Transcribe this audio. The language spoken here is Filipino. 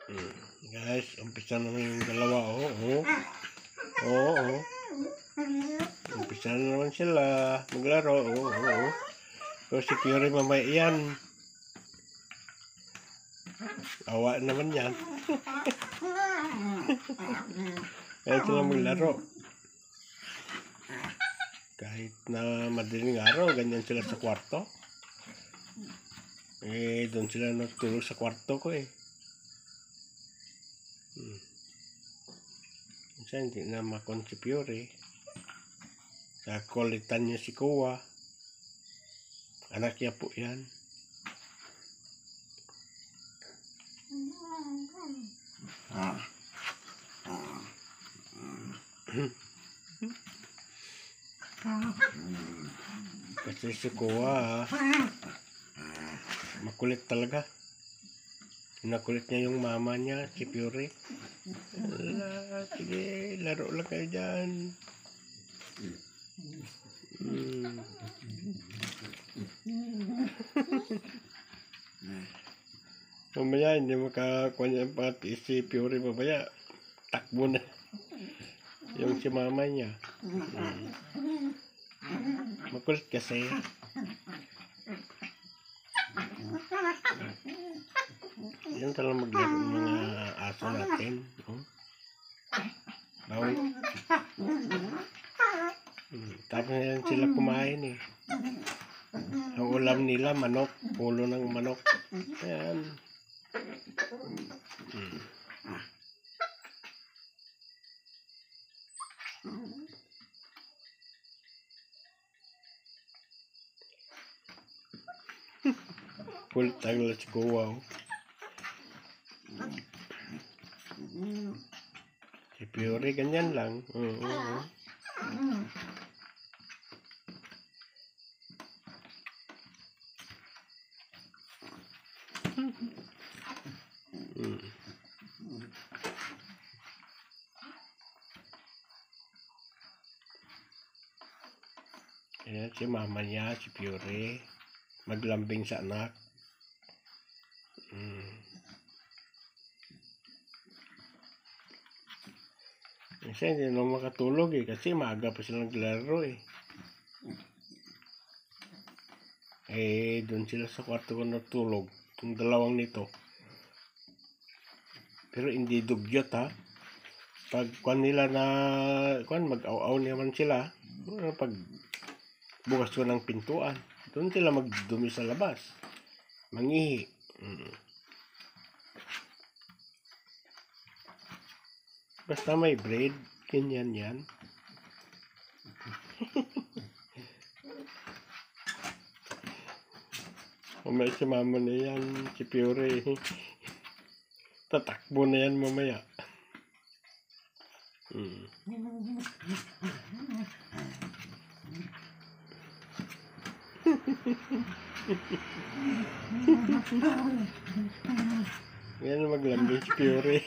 Guys, umpisa naman yung dalawa. Oo. Umpisa na naman sila maglaro. Oo. So si Fury mamaya yan. Awa naman yan. Kaya sila maglaro. Kahit na madaling araw, ganyan sila sa kwarto. Doon sila natulog sa kwarto ko Minsan hindi na makon si Fury. Sa kulitan niya si Kuwa. Anak niya po yan. Kasi si Kuwa makulit talaga. Nakulit niya yung mama niya, si Fury. Sige, laro lang kayo dyan. Mamaya hindi makakuha niya pati si Fury. Mamaya takbo na yung si mama niya. Makulit kasi. Yan talagang maglaro ng mga aso natin. Bawal. Tapos na yan sila kumain Ang ulam nila, manok. Pulo ng manok. Ayan. Kulit tayo si Kuwa. Si Fury ganyan lang. Ayan si mama niya, si Fury. Maglambing sa anak. Kasi hindi na makatulog kasi maaga pa sila naglaro doon sila sa kwarto ko natulog. Itong dalawang nito. Pero hindi dugyot Pag kuwan nila mag-aw-aw naman sila. Pag bukas ko ng pintuan. Doon sila magdumi sa labas. Mangihi. Basta may bread, ganyan yan. Mamaya si mama na yan, si Fury. Tatakbo na yan mamaya. Yan maglambing si Fury.